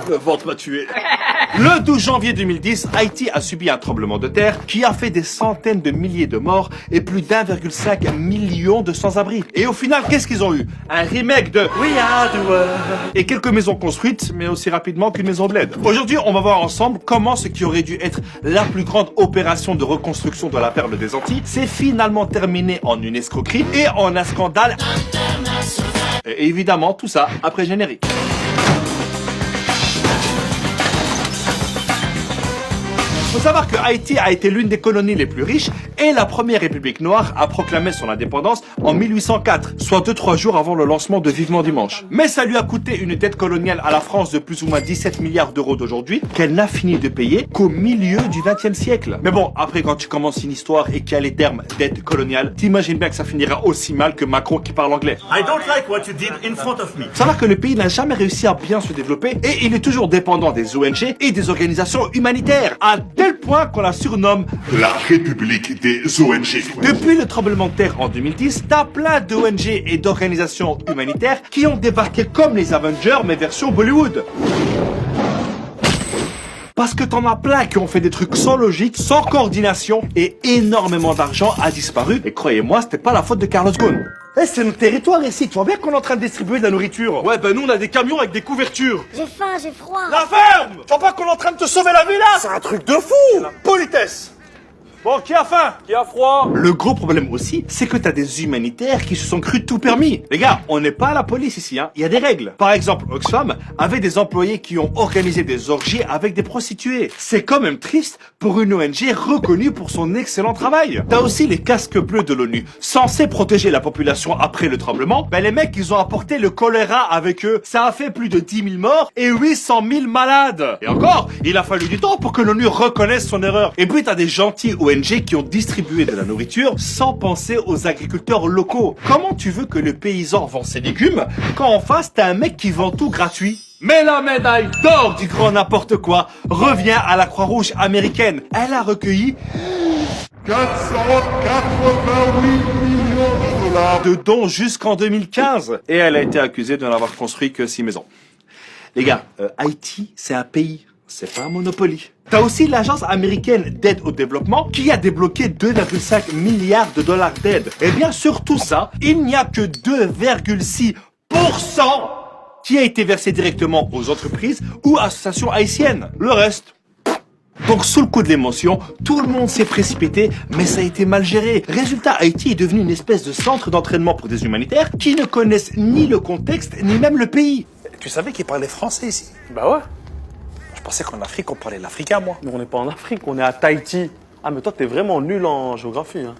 Le ventre m'a tué. Le 12 janvier 2010, Haïti a subi un tremblement de terre qui a fait des centaines de milliers de morts et plus d'1,5 million de sans-abri. Et au final, qu'est-ce qu'ils ont eu? Un remake de We Are the World et quelques maisons construites, mais aussi rapidement qu'une maison bled. Aujourd'hui, on va voir ensemble comment ce qui aurait dû être la plus grande opération de reconstruction de la perle des Antilles s'est finalement terminé en une escroquerie et en un scandale international. Et évidemment, tout ça après générique. Faut savoir que Haïti a été l'une des colonies les plus riches et la première république noire a proclamé son indépendance en 1804, soit 2-3 jours avant le lancement de Vivement Dimanche. Mais ça lui a coûté une dette coloniale à la France de plus ou moins 17 milliards d'euros d'aujourd'hui qu'elle n'a fini de payer qu'au milieu du XXe siècle. Mais bon, après quand tu commences une histoire et qu'il y a les termes dette coloniale, t'imagines bien que ça finira aussi mal que Macron qui parle anglais. I don't like what you did in front of me. Faut savoir que le pays n'a jamais réussi à bien se développer et il est toujours dépendant des ONG et des organisations humanitaires, à tel point qu'on la surnomme la République des ONG. Depuis le tremblement de terre en 2010, t'as plein d'ONG et d'organisations humanitaires qui ont débarqué comme les Avengers mais version Bollywood. Parce que t'en as plein qui ont fait des trucs sans logique, sans coordination et énormément d'argent a disparu. Et croyez-moi, c'était pas la faute de Carlos Ghosn. Eh, c'est notre territoire ici, tu vois bien qu'on est en train de distribuer de la nourriture. Ouais, ben nous on a des camions avec des couvertures. J'ai faim, j'ai froid. La ferme! Tu vois pas qu'on est en train de te sauver la vie là? C'est un truc de fou! La politesse! Bon, qui a faim? Qui a froid? Le gros problème aussi, c'est que t'as des humanitaires qui se sont crus tout permis. Les gars, on n'est pas à la police ici, hein. Il y a des règles. Par exemple, Oxfam avait des employés qui ont organisé des orgies avec des prostituées. C'est quand même triste pour une ONG reconnue pour son excellent travail. T'as aussi les casques bleus de l'ONU, censés protéger la population après le tremblement. Ben les mecs, ils ont apporté le choléra avec eux. Ça a fait plus de 10 000 morts et 800 000 malades. Et encore, il a fallu du temps pour que l'ONU reconnaisse son erreur. Et puis t'as des gentils ONG qui ont distribué de la nourriture sans penser aux agriculteurs locaux. Comment tu veux que le paysan vend ses légumes quand en face t'as un mec qui vend tout gratuit? Mais la médaille d'or du grand n'importe quoi revient à la Croix-Rouge américaine. Elle a recueilli 488 millions de dons jusqu'en 2015. Et elle a été accusée de n'avoir construit que 6 maisons. Les gars, Haïti, c'est un pays. C'est pas un Monopoly. T'as aussi l'agence américaine d'aide au développement qui a débloqué 2,5 milliards de dollars d'aide. Et bien sur tout ça, il n'y a que 2,6% qui a été versé directement aux entreprises ou associations haïtiennes. Le reste... Donc sous le coup de l'émotion, tout le monde s'est précipité, mais ça a été mal géré. Résultat, Haïti est devenu une espèce de centre d'entraînement pour des humanitaires qui ne connaissent ni le contexte, ni même le pays. Tu savais qu'ils parlaient français ici? Bah ouais. Je pensais qu'en Afrique, on parlait l'africain, moi. Mais on n'est pas en Afrique, on est à Tahiti. Ah, mais toi, t'es vraiment nul en géographie. Hein.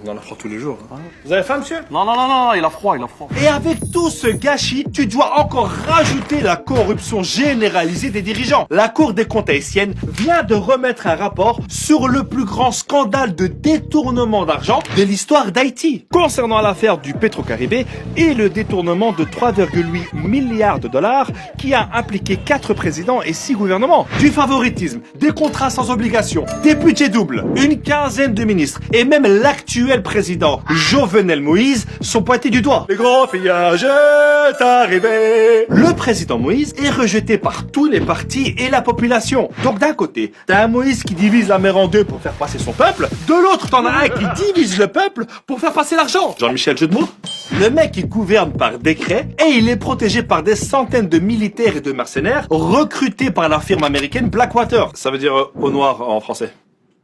On en apprend tous les jours. Hein. Vous avez faim, monsieur? Non, non, non, non, il a froid, il a froid. Et avec tout ce gâchis, tu dois encore rajouter la corruption généralisée des dirigeants. La Cour des comptes haïtienne vient de remettre un rapport sur le plus grand scandale de détournement d'argent de l'histoire d'Haïti, concernant l'affaire du Petro-Caribé et le détournement de 3,8 milliards de dollars qui a impliqué 4 présidents et 6 gouvernements. Du favoritisme, des contrats sans obligation, des budgets doubles, une quinzaine de ministres et même l'actuel président Jovenel Moïse sont pointés du doigt. Le grand pillage est arrivé. Le président Moïse est rejeté par tous les partis et la population. Donc d'un côté, t'as un Moïse qui divise la mer en deux pour faire passer son peuple. De l'autre, t'en as un qui divise le peuple pour faire passer l'argent. Jean-Michel, jeu de mots? Le mec, il gouverne par décret et il est protégé par des centaines de militaires et de mercenaires recrutés par la firme américaine Blackwater. Ça veut dire au noir en français.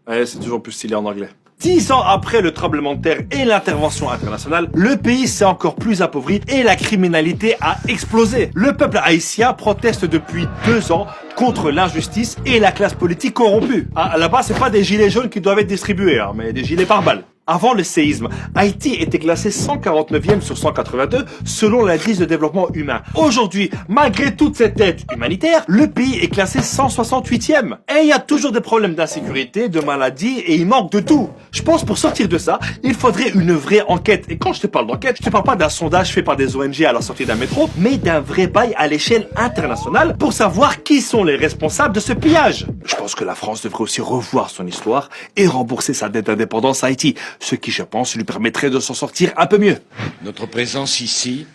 Ouais, c'est toujours plus stylé en anglais. 10 ans après le tremblement de terre et l'intervention internationale, le pays s'est encore plus appauvri et la criminalité a explosé. Le peuple haïtien proteste depuis 2 ans contre l'injustice et la classe politique corrompue. Ah, là-bas, c'est pas des gilets jaunes qui doivent être distribués, hein, mais des gilets pare-balles. Avant le séisme, Haïti était classé 149e sur 182 selon l'indice de développement humain. Aujourd'hui, malgré toute cette aide humanitaire, le pays est classé 168e. Et il y a toujours des problèmes d'insécurité, de maladies et il manque de tout. Je pense pour sortir de ça, il faudrait une vraie enquête. Et quand je te parle d'enquête, je te parle pas d'un sondage fait par des ONG à la sortie d'un métro, mais d'un vrai bail à l'échelle internationale pour savoir qui sont les responsables de ce pillage. Je pense que la France devrait aussi revoir son histoire et rembourser sa dette d'indépendance à Haïti. Ce qui, je pense, lui permettrait de s'en sortir un peu mieux. Notre présence ici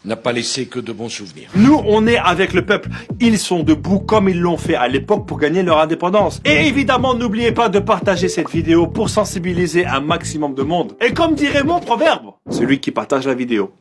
n'a pas laissé que de bons souvenirs. Nous, on est avec le peuple. Ils sont debout comme ils l'ont fait à l'époque pour gagner leur indépendance. Et évidemment, n'oubliez pas de partager cette vidéo pour sensibiliser un maximum de monde. Et comme dirait mon proverbe, celui qui partage la vidéo